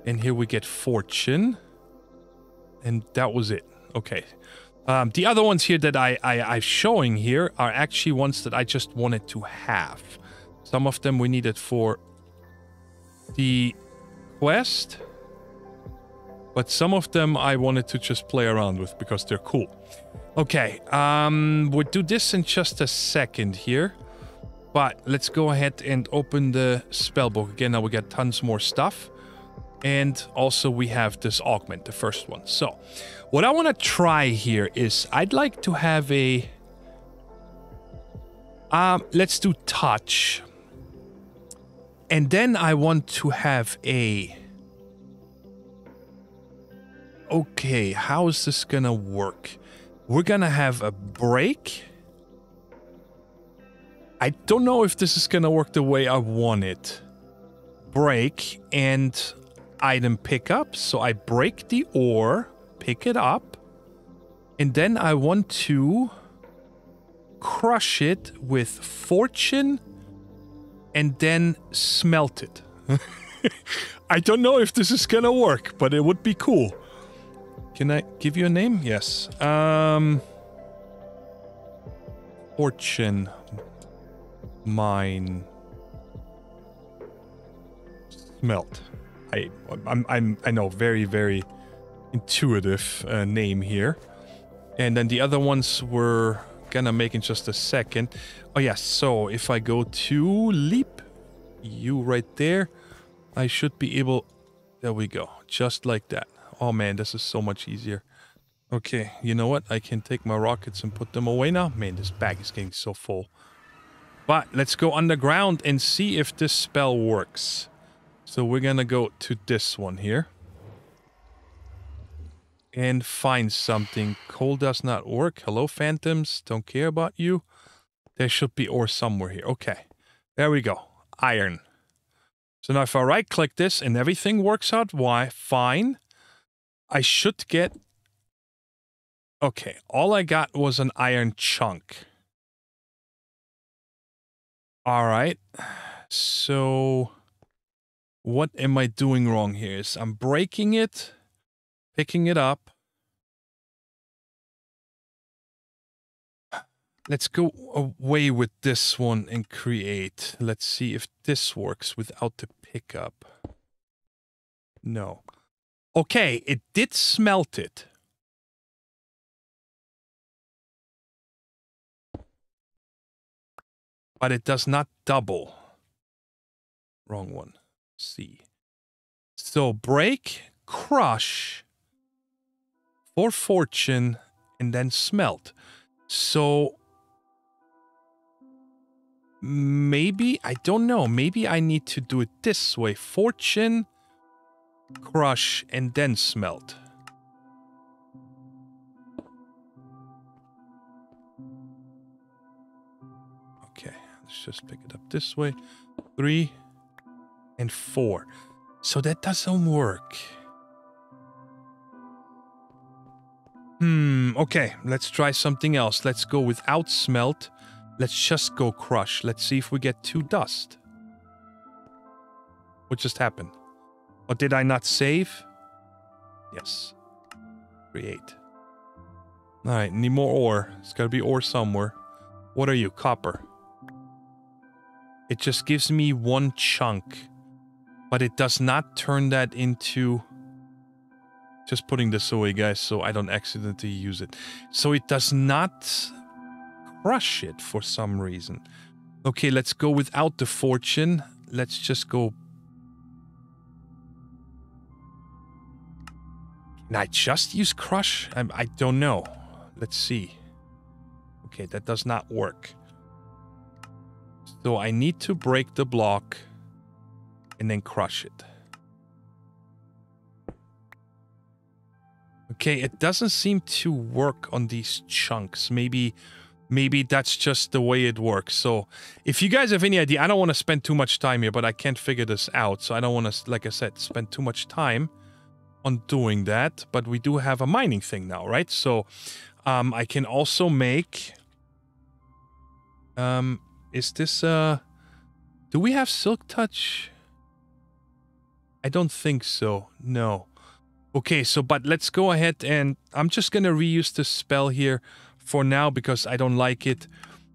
and here we get fortune. And that was it. Okay. The other ones here that I'm showing here are actually ones that I just wanted to have. Some of them we needed for the quest. But some of them I wanted to just play around with because they're cool. Okay. We'll do this in just a second here. But let's go ahead and open the spellbook. Again, now we got tons more stuff. And also we have this augment, the first one. So, what I want to try here is I'd like to have a... let's do touch. And then I want to have a... Okay, how is this gonna work? We're gonna have a break. I don't know if this is gonna work the way I want it. Break and item pickup. So I break the ore, pick it up, and then I want to crush it with fortune and then smelt it. I don't know if this is gonna work, but it would be cool. Can I give you a name? Yes. Fortune mine smelt. I know, very, very intuitive name here. And then the other ones we're gonna make in just a second. Oh yes, so if I go to leap, you right there, I should be able... There we go, just like that. Oh man, this is so much easier. Okay, you know what? I can take my rockets and put them away now. Man, this bag is getting so full. But let's go underground and see if this spell works. So we're gonna go to this one here. And find something. Coal does not work. Hello, phantoms. Don't care about you. There should be ore somewhere here. Okay. There we go. Iron. So now if I right-click this and everything works out, why? Fine. I should get... Okay. All I got was an iron chunk. Alright. So... What am I doing wrong here? Is I'm breaking it... Picking it up. Let's go away with this one and create. Let's see if this works without the pickup. No. Okay, it did smelt it. But it does not double. Wrong one. C. So break, crush... For fortune, and then smelt. So, maybe, I don't know, maybe I need to do it this way. Fortune, crush, and then smelt. Okay, let's just pick it up this way. 3 and 4. So that doesn't work. Okay, let's try something else. Let's go without smelt. Let's just go crush. Let's see if we get 2 dust. What just happened? Or did I not save? Yes. Create. Alright, need more ore. It's gotta be ore somewhere. What are you? Copper. It just gives me 1 chunk. But it does not turn that into... Just putting this away, guys, so I don't accidentally use it. So it does not crush it for some reason. Okay, let's go without the fortune. Let's just go... Can I just use crush? I don't know. Let's see. Okay, that does not work. So I need to break the block and then crush it. Okay, it doesn't seem to work on these chunks. Maybe that's just the way it works. So, if you guys have any idea, I don't want to spend too much time here, but I can't figure this out. So I don't want to, like I said, spend too much time on doing that. But we do have a mining thing now, right? So, I can also make... is this, do we have Silk Touch? I don't think so. No. Okay, so, but let's go ahead and... I'm just gonna reuse this spell here for now because I don't like it.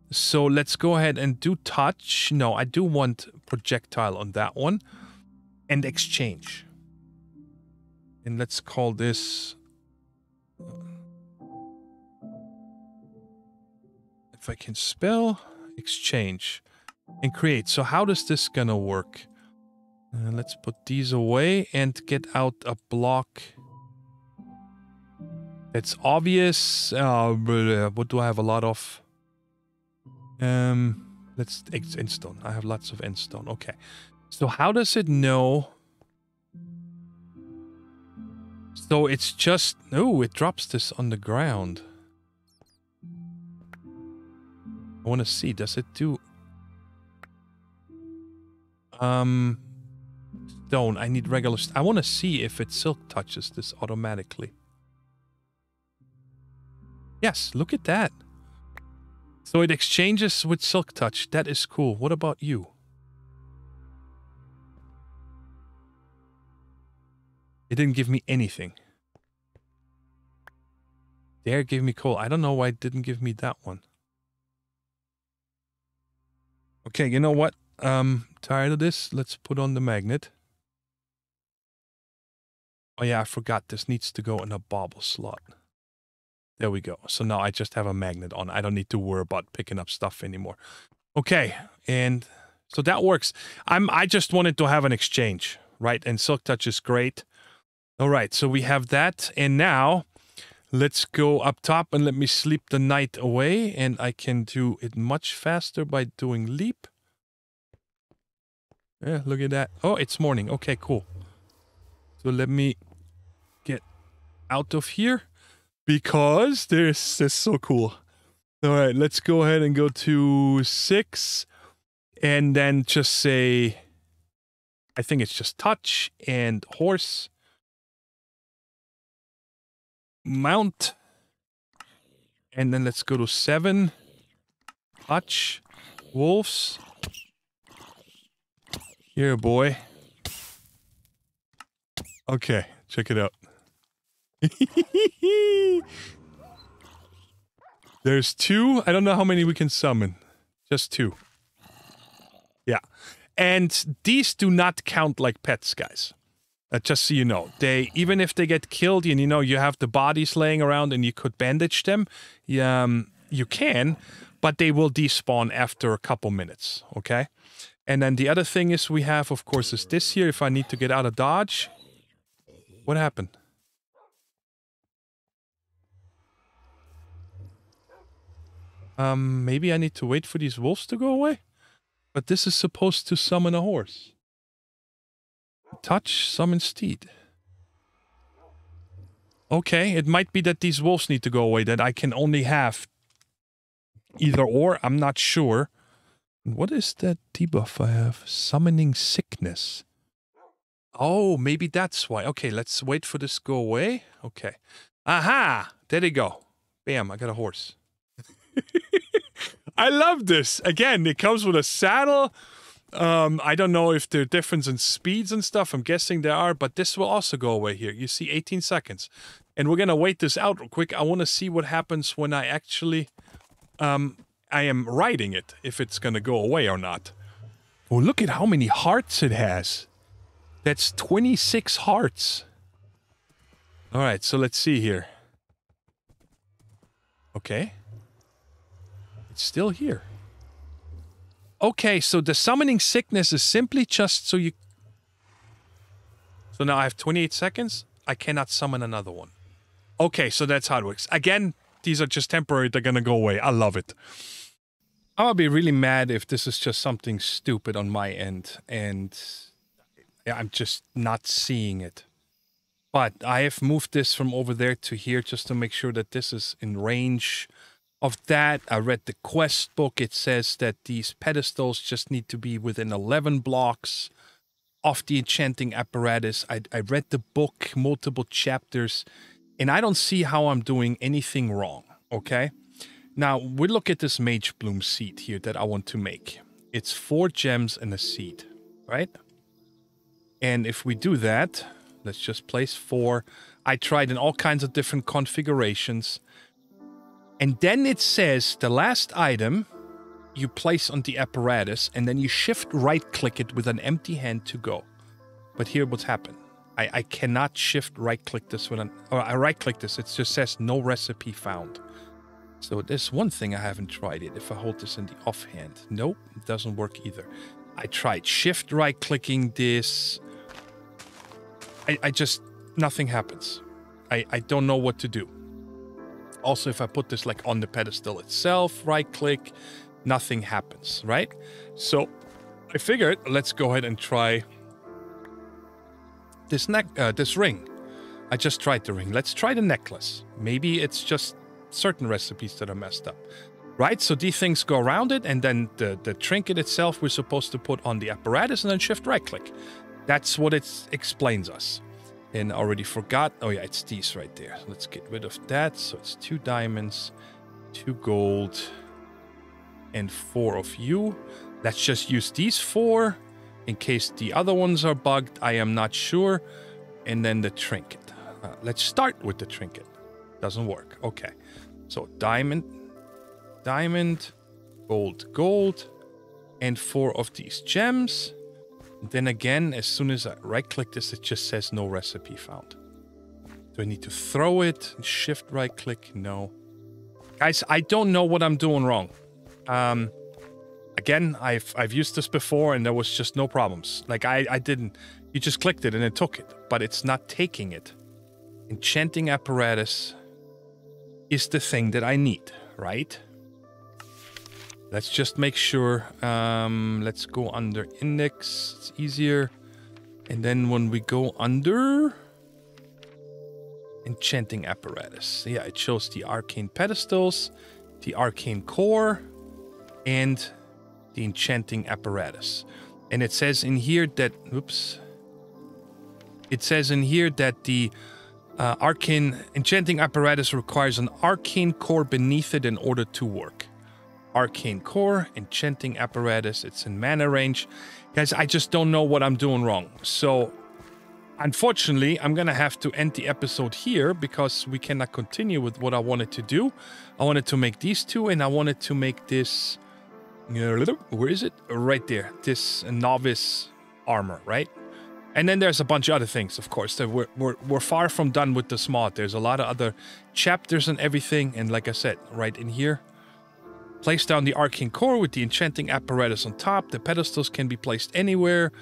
So let's go ahead and do touch. No, I do want projectile on that one. And exchange. And let's call this... If I can spell... Exchange. And create. So how does this gonna work? Let's put these away and get out a block. It's obvious. What do I have a lot of? Let's endstone. I have lots of endstone. Okay. So how does it know? So it's just... Oh, it drops this on the ground. I want to see. Does it do... Stone. I need regular... I want to see if it silk touches this automatically. Yes, look at that. So it exchanges with silk touch. That is cool. What about you? It didn't give me anything. There gave me coal. I don't know why it didn't give me that one. Okay, you know what? Tired of this. Let's put on the magnet. Oh yeah, I forgot. This needs to go in a bauble slot. There we go. So now I just have a magnet on. I don't need to worry about picking up stuff anymore. Okay, and so that works. I just wanted to have an exchange, right? And Silk Touch is great. All right, so we have that, and now let's go up top and let me sleep the night away, and I can do it much faster by doing leap. Yeah, look at that. Oh, it's morning. Okay, cool. So let me get out of here because this is so cool. All right, let's go ahead and go to 6 and then just say, I think it's just touch and horse. Mount. And then let's go to 7. Touch. Wolves. Here, boy. Okay, check it out. There's 2. I don't know how many we can summon. Just 2. Yeah. And these do not count like pets, guys. Just so you know. Even if they get killed and you have the bodies laying around and you could bandage them, you can, but they will despawn after a couple minutes, okay? And then the other thing is we have, of course, is this here. If I need to get out of dodge. What happened? Maybe I need to wait for these wolves to go away? But this is supposed to summon a horse. Touch, summon steed. Okay, it might be that these wolves need to go away, that I can only have either or, I'm not sure. What is that debuff I have? Summoning sickness. Oh, maybe that's why. Okay, let's wait for this to go away. Okay. Aha! There they go. Bam, I got a horse. I love this. Again, it comes with a saddle. I don't know if there are difference in speeds and stuff. I'm guessing there are, but this will also go away here. You see 18 seconds. And we're going to wait this out real quick. I want to see what happens when I actually, I am riding it, if it's going to go away or not. Oh, look at how many hearts it has. That's 26 hearts. All right, so let's see here. Okay. It's still here. Okay, so the summoning sickness is simply just so you... So now I have 28 seconds. I cannot summon another one. Okay, so that's how it works. Again, these are just temporary. They're gonna go away. I love it. I'll be really mad if this is just something stupid on my end and I'm just not seeing it. But I have moved this from over there to here just to make sure that this is in range of that. I read the quest book. It says that these pedestals just need to be within 11 blocks of the enchanting apparatus. I read the book, multiple chapters, and I don't see how I'm doing anything wrong, okay? Now, we look at this Mage Bloom seed here that I want to make. It's 4 gems and a seed, right? And if we do that, let's just place 4. I tried in all kinds of different configurations. And then it says the last item you place on the apparatus, and then you shift right-click it with an empty hand to go. But here what's happened. I cannot shift right-click this with an... Or I right-click this, it just says no recipe found. So there's one thing I haven't tried it. If I hold this in the offhand. Nope, it doesn't work either. I tried shift right-clicking this. I just... Nothing happens. I don't know what to do. Also, if I put this like on the pedestal itself, right-click, nothing happens, right? So I figured, let's go ahead and try this this ring. I just tried the ring. Let's try the necklace. Maybe it's just certain recipes that are messed up, right? So these things go around it, and then the trinket itself we're supposed to put on the apparatus and then shift right-click. That's what it explains us. And I already forgot. Oh, yeah, it's these right there. Let's get rid of that. So it's 2 diamonds, 2 gold, and 4 of you. Let's just use these 4 in case the other ones are bugged. I am not sure. And then the trinket. Let's start with the trinket. Doesn't work. Okay. So diamond, diamond, gold, gold, and 4 of these gems. Then again, as soon as I right-click this, it just says no recipe found. Do I need to throw it? Shift right click? No. Guys, I don't know what I'm doing wrong. Again, I've used this before and there was just no problems. Like I didn't, you just clicked it and it took it, but it's not taking it. Enchanting apparatus is the thing that I need, right? Let's just make sure. Let's go under index. It's easier. And then when we go under enchanting apparatus, yeah, it shows the arcane pedestals, the arcane core, and the enchanting apparatus. And it says in here that, oops. It says in here that the arcane enchanting apparatus requires an arcane core beneath it in order to work. Arcane core, enchanting apparatus, it's in mana range. Guys, I just don't know what I'm doing wrong. So, unfortunately, I'm gonna have to end the episode here because we cannot continue with what I wanted to do. I wanted to make these two and I wanted to make this... Where is it? Right there. This novice armor, right? And then there's a bunch of other things, of course. We're far from done with this mod. There's a lot of other chapters and everything. And like I said, right in here, place down the arcane core with the enchanting apparatus on top. The pedestals can be placed anywhere.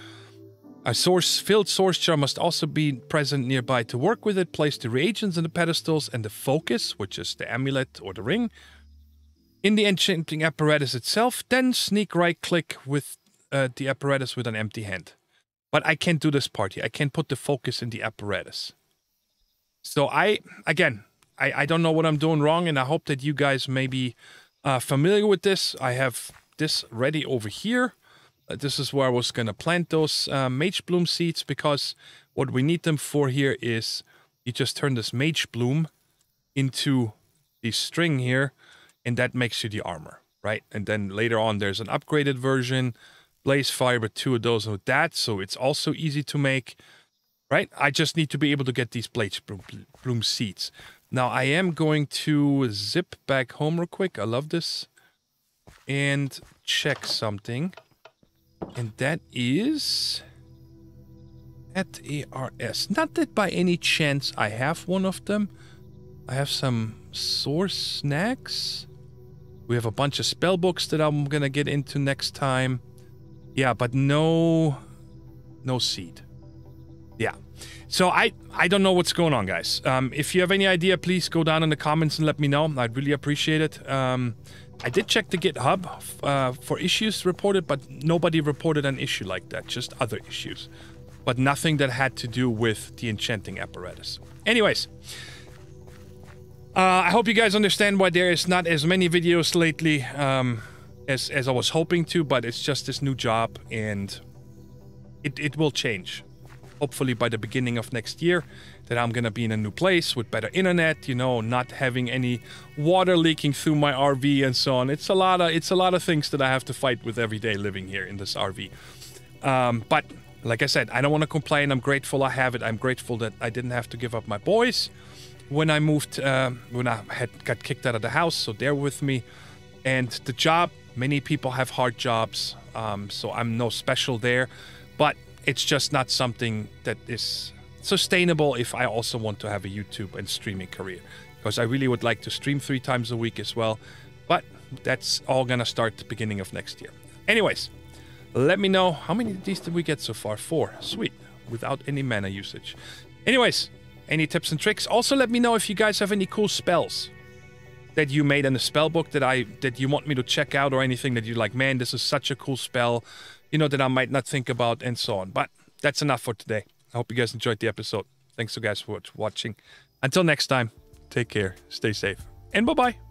A filled source jar must also be present nearby to work with it. Place the reagents in the pedestals and the focus, which is the amulet or the ring, in the enchanting apparatus itself. Then sneak right click with the apparatus with an empty hand. But I can't do this part here. I can't put the focus in the apparatus. So again, I don't know what I'm doing wrong, and I hope that you guys may be familiar with this. I have this ready over here. This is where I was going to plant those mage bloom seeds, because what we need them for here is you just turn this mage bloom into the string here, and that makes you the armor, right? And then later on, there's an upgraded version, Blaze Fiber, 2 of those with that, so it's also easy to make, right? I just need to be able to get these Blaze bloom seeds. Now, I am going to zip back home real quick. I love this. And check something. And that is at ARS. Not that by any chance I have one of them. I have some source snacks. We have a bunch of spell books that I'm going to get into next time. Yeah, but no seed. Yeah. So I don't know what's going on, guys. If you have any idea, please go down in the comments and let me know. I'd really appreciate it. I did check the GitHub for issues reported, but nobody reported an issue like that. Just other issues. But nothing that had to do with the enchanting apparatus. Anyways. I hope you guys understand why there is not as many videos lately as I was hoping to, but it's just this new job, and it will change. Hopefully by the beginning of next year, that I'm gonna be in a new place with better internet, you know, not having any water leaking through my RV and so on. It's a lot of things that I have to fight with every day living here in this RV. But like I said, I don't want to complain. I'm grateful I have it. I'm grateful that I didn't have to give up my boys when I moved, when I got kicked out of the house, so they're with me. And the job, many people have hard jobs, so I'm no special there, but it's just not something that is sustainable if I also want to have a YouTube and streaming career, because I really would like to stream 3 times a week as well, but that's all gonna start the beginning of next year. Anyways, let me know, how many of these did we get so far? 4, sweet, without any mana usage. Anyways, any tips and tricks? Also let me know if you guys have any cool spells that you made in the spell book that you want me to check out, or anything that you're like, man, this is such a cool spell, you know, that I might not think about, and so on. But that's enough for today. I hope you guys enjoyed the episode. Thanks you guys for watching. Until next time, take care, stay safe, and bye-bye.